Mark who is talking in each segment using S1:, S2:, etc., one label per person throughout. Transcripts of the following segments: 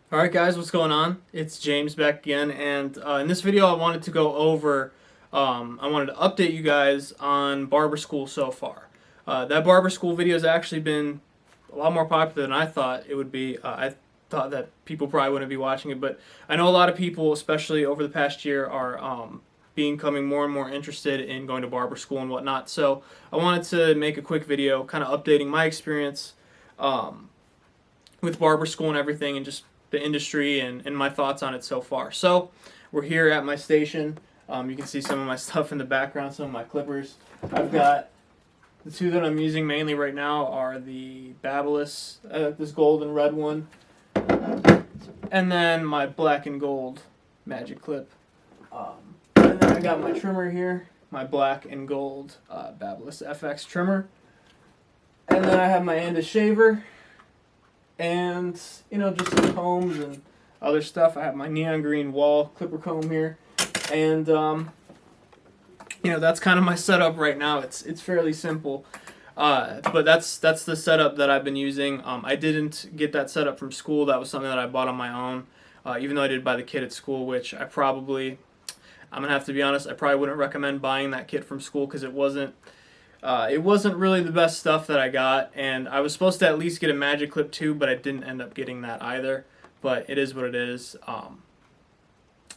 S1: Alright guys, what's going on? It's James back again, and in this video I wanted to go over, I wanted to update you guys on barber school so far. That barber school video has actually been a lot more popular than I thought it would be. I thought that people probably wouldn't be watching it, but I know a lot of people, especially over the past year, are becoming more and more interested in going to barber school and whatnot. So I wanted to make a quick video kind of updating my experience um, with barber school and everything, and just the industry and my thoughts on it so far. So we're here at my station. You can see some of my stuff in the background, some of my clippers. I've got the two that I'm using mainly right now are the Babyliss, this gold and red one, and then my black and gold magic clip. And then I got my trimmer here, my black and gold Babyliss FX trimmer. And then I have my Anda shaver, and just some combs and other stuff. I have my neon green wall clipper comb here, and that's kind of my setup right now. It's fairly simple, but that's the setup that I've been using. I didn't get that setup from school. That was something that I bought on my own, even though I did buy the kit at school, which I'm gonna have to be honest, I probably wouldn't recommend buying that kit from school because it wasn't really the best stuff that I got, and I was supposed to at least get a magic clip too, but I didn't end up getting that either. But it is what it is.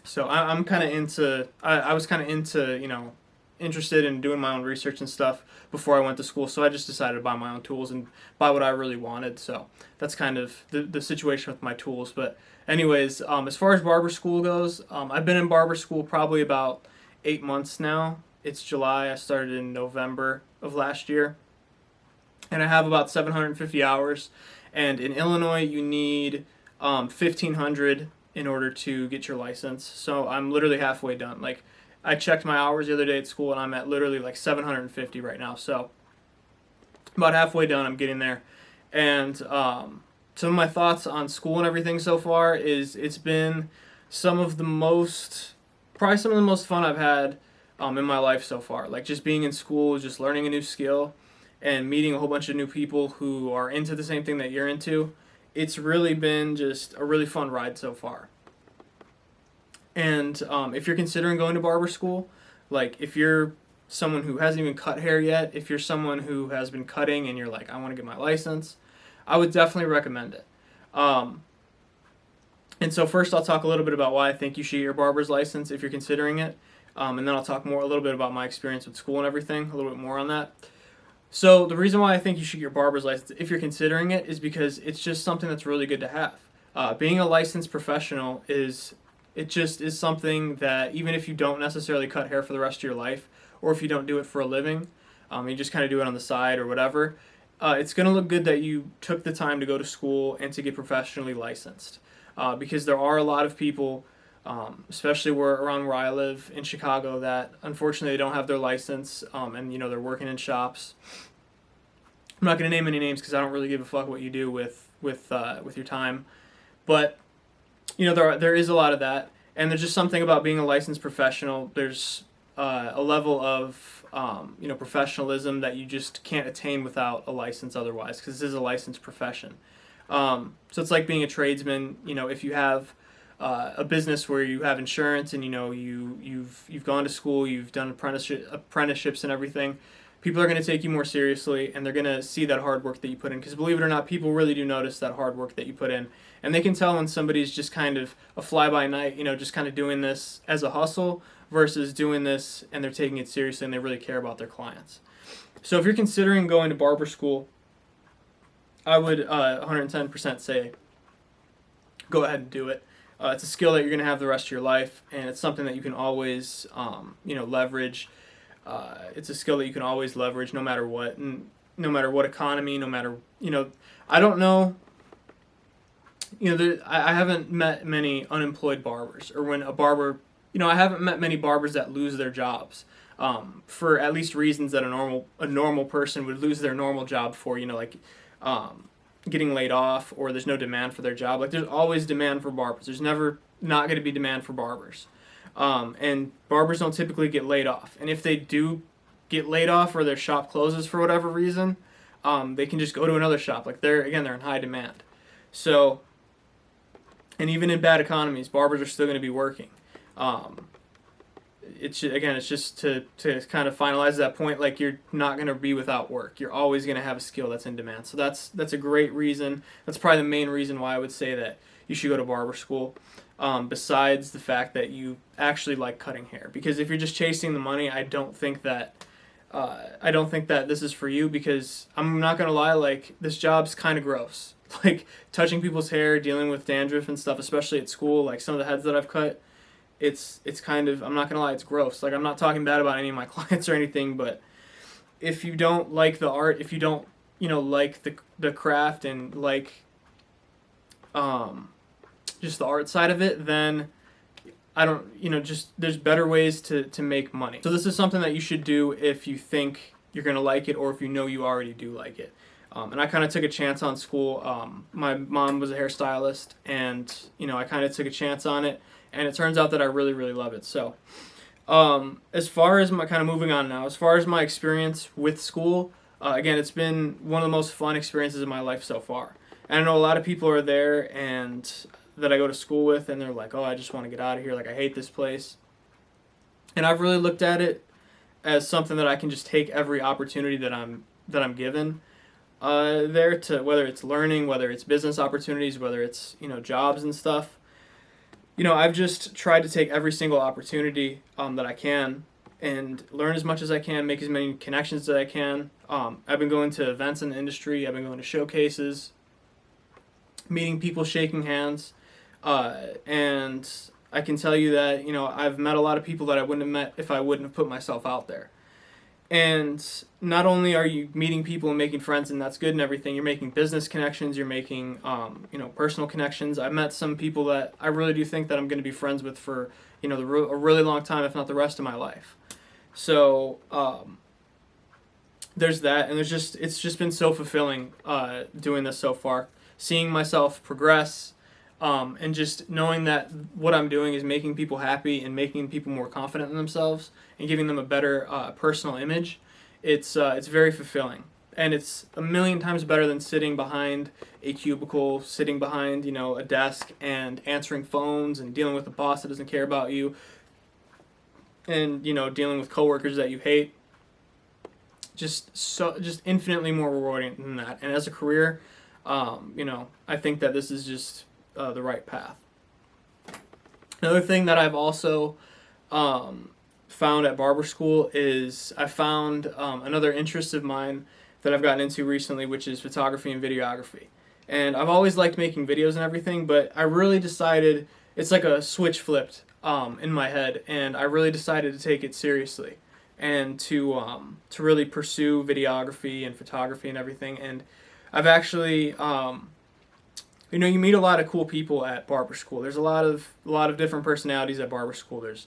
S1: So I'm kind of into. I was kind of into interested in doing my own research and stuff before I went to school. So I just decided to buy my own tools and buy what I really wanted. So that's kind of the situation with my tools. But anyways, as far as barber school goes, I've been in barber school probably about 8 months now. It's July. I started in November of last year, and I have about 750 hours. And in Illinois, you need 1,500 in order to get your license. So I'm literally halfway done. Like, I checked my hours the other day at school, and I'm at literally like 750 right now. So about halfway done. I'm getting there. And some of my thoughts on school and everything so far is it's been probably some of the most fun I've had in my life so far. Like, just being in school, just learning a new skill, and meeting a whole bunch of new people who are into the same thing that you're into. It's really been just a really fun ride so far. And if you're considering going to barber school, like if you're someone who hasn't even cut hair yet, if you're someone who has been cutting and you're like, I want to get my license, I would definitely recommend it. Um, and so first I'll talk a little bit about why I think you should get your barber's license if you're considering it. And then I'll talk a little bit about my experience with school and everything, a little bit more on that. So the reason why I think you should get your barber's license if you're considering it is because it's just something that's really good to have. Being a licensed professional is something that even if you don't necessarily cut hair for the rest of your life, or if you don't do it for a living, you just kind of do it on the side or whatever, it's going to look good that you took the time to go to school and to get professionally licensed. Because there are a lot of people, especially around where I live in Chicago, that unfortunately they don't have their license, and they're working in shops. I'm not going to name any names because I don't really give a fuck what you do with your time, but there is a lot of that, and there's just something about being a licensed professional. There's a level of professionalism that you just can't attain without a license otherwise, because this is a licensed profession. So it's like being a tradesman. If you have a business where you have insurance, and you've gone to school, you've done apprenticeships and everything, people are going to take you more seriously, and they're going to see that hard work that you put in. Because believe it or not, people really do notice that hard work that you put in, and they can tell when somebody's just kind of a fly-by-night, just kind of doing this as a hustle versus doing this and they're taking it seriously and they really care about their clients. So if you're considering going to barber school, I would 110% say go ahead and do it. It's a skill that you're going to have the rest of your life, and it's something that you can always leverage. It's a skill that you can always leverage no matter what, and no matter what economy, no matter, I don't know, I haven't met many unemployed barbers, or when a barber, I haven't met many barbers that lose their jobs, for at least reasons that a normal person would lose their normal job for, getting laid off, or there's no demand for their job. Like, there's always demand for barbers. There's never not going to be demand for barbers. And barbers don't typically get laid off. And if they do get laid off, or their shop closes for whatever reason, they can just go to another shop. Like, they're in high demand. So And even in bad economies, barbers are still going to be working. Um, it's just to kind of finalize that point. Like, you're not going to be without work. You're always going to have a skill that's in demand. So that's a great reason. That's probably the main reason why I would say that you should go to barber school. Besides the fact that you actually like cutting hair, because if you're just chasing the money, I don't think that this is for you, because I'm not gonna lie, like, this job's kind of gross. Like, touching people's hair, dealing with dandruff and stuff, especially at school. Like, some of the heads that I've cut, it's kind of, I'm not gonna lie, it's gross. Like, I'm not talking bad about any of my clients or anything, but if you don't like the art, if you don't, like the craft and like just the art side of it, then I don't, just there's better ways to make money. So this is something that you should do if you think you're going to like it, or if you know you already do like it. And I kind of took a chance on school. My mom was a hairstylist, and, I kind of took a chance on it, and it turns out that I really, really love it. So as far as my, kind of moving on now, as far as my experience with school, again, it's been one of the most fun experiences of my life so far. And I know a lot of people are there and that I go to school with, and they're like, oh, I just want to get out of here. Like, I hate this place. And I've really looked at it as something that I can just take every opportunity that I'm given there, to whether it's learning, whether it's business opportunities, whether it's, jobs and stuff. I've just tried to take every single opportunity that I can and learn as much as I can, make as many connections as I can. I've been going to events in the industry. I've been going to showcases, meeting people, shaking hands. And I can tell you that, I've met a lot of people that I wouldn't have met if I wouldn't have put myself out there. And not only are you meeting people and making friends, and that's good and everything, you're making business connections, you're making, personal connections. I've met some people that I really do think that I'm going to be friends with for, a really long time, if not the rest of my life. So, there's that, and it's just been so fulfilling, doing this so far. Seeing myself progress, and just knowing that what I'm doing is making people happy and making people more confident in themselves and giving them a better personal image. It's very fulfilling, and it's a million times better than sitting behind a cubicle, sitting behind a desk and answering phones and dealing with a boss that doesn't care about you, and dealing with coworkers that you hate. Just infinitely more rewarding than that. And as a career, I think that this is just the right path. Another thing that I've also found at barber school is I found another interest of mine that I've gotten into recently, which is photography and videography. And I've always liked making videos and everything, but I really decided, it's like a switch flipped in my head, and I really decided to take it seriously and to really pursue videography and photography and everything. And I've actually you meet a lot of cool people at barber school. There's a lot of different personalities at barber school. There's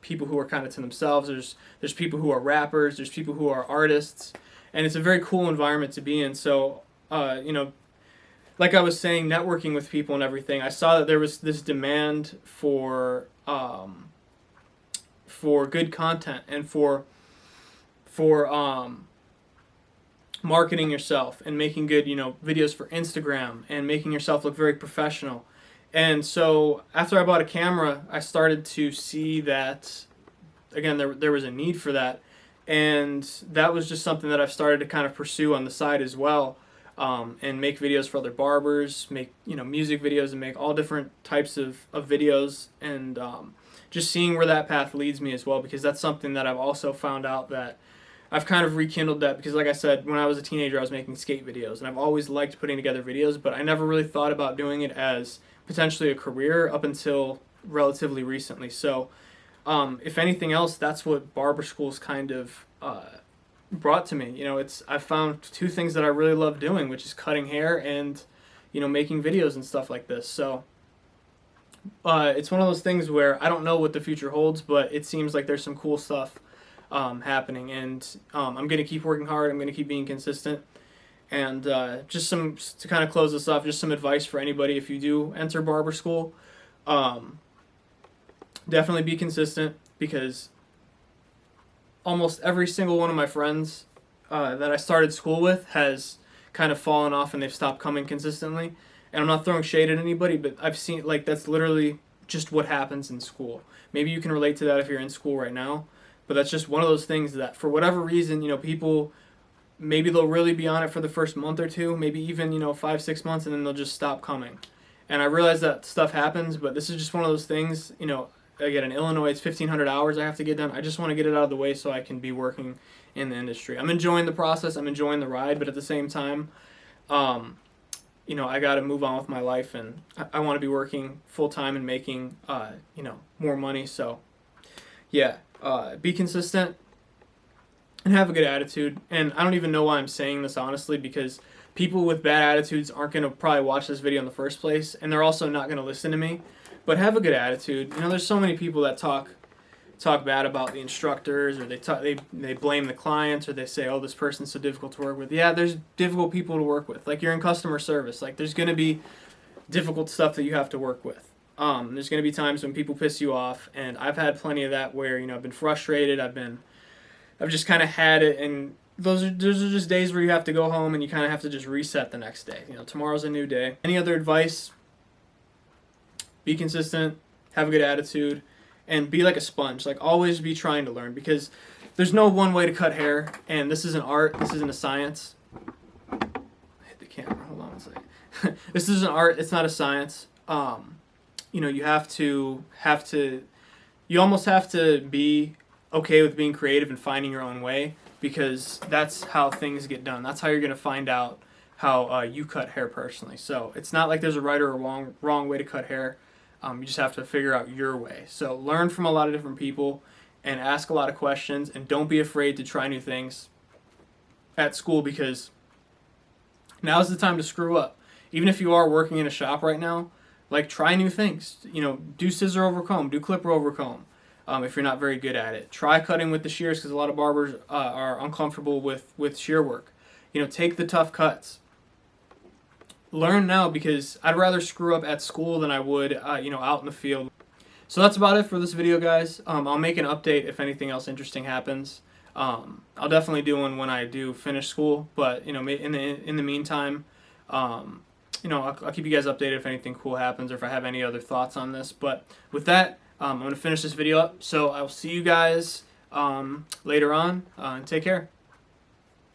S1: people who are kind of to themselves. There's people who are rappers. There's people who are artists, and it's a very cool environment to be in. So like I was saying, networking with people and everything, I saw that there was this demand for good content and for marketing yourself and making good, videos for Instagram and making yourself look very professional. And so after I bought a camera, I started to see that, again, there was a need for that. And that was just something that I've started to kind of pursue on the side as well, and make videos for other barbers, make, music videos, and make all different types of videos, and just seeing where that path leads me as well, because that's something that I've also found out that I've kind of rekindled that, because like I said, when I was a teenager, I was making skate videos, and I've always liked putting together videos, but I never really thought about doing it as potentially a career up until relatively recently. So if anything else, that's what barber school's kind of brought to me. I found two things that I really love doing, which is cutting hair and, making videos and stuff like this. So it's one of those things where I don't know what the future holds, but it seems like there's some cool stuff happening, and I'm going to keep working hard. I'm going to keep being consistent. And just to kind of close this off, just some advice for anybody if you do enter barber school. Definitely be consistent, because almost every single one of my friends that I started school with has kind of fallen off, and they've stopped coming consistently. And I'm not throwing shade at anybody, but I've seen, like, that's literally just what happens in school. Maybe you can relate to that if you're in school right now, but that's just one of those things that for whatever reason, people, maybe they'll really be on it for the first month or two, maybe even 5-6 months, and then they'll just stop coming. And I realize that stuff happens, but this is just one of those things. Again, in Illinois, it's 1,500 hours I have to get done. I just want to get it out of the way so I can be working in the industry. I'm enjoying the process, I'm enjoying the ride, but at the same time, I got to move on with my life, and I want to be working full time and making more money. So yeah, be consistent and have a good attitude. And I don't even know why I'm saying this, honestly, because people with bad attitudes aren't going to probably watch this video in the first place, and they're also not going to listen to me. But have a good attitude. There's so many people that talk bad about the instructors, or they blame the clients, or they say, oh, this person's so difficult to work with. Yeah, there's difficult people to work with. Like, you're in customer service. Like, there's going to be difficult stuff that you have to work with. There's going to be times when people piss you off, and I've had plenty of that where, I've been frustrated, I've just kind of had it, and those are just days where you have to go home and you kind of have to just reset the next day. Tomorrow's a new day. Any other advice? Be consistent, have a good attitude, and be like a sponge. Like, always be trying to learn, because there's no one way to cut hair, and this isn't art, this isn't a science. I hit the camera, hold on one second. This isn't art, it's not a science. You almost have to be okay with being creative and finding your own way, because that's how things get done. That's how you're going to find out how you cut hair personally. So it's not like there's a right or a wrong way to cut hair. You just have to figure out your way. So learn from a lot of different people and ask a lot of questions, and don't be afraid to try new things at school, because now's the time to screw up. Even if you are working in a shop right now, like, try new things. Do scissor over comb, do clipper over comb. If you're not very good at it, try cutting with the shears, because a lot of barbers are uncomfortable with shear work. Take the tough cuts. Learn now, because I'd rather screw up at school than I would out in the field. So that's about it for this video, guys. I'll make an update if anything else interesting happens. I'll definitely do one when I do finish school, but in the meantime, I'll keep you guys updated if anything cool happens, or if I have any other thoughts on this. But with that, I'm going to finish this video up, so I'll see you guys later on, and take care.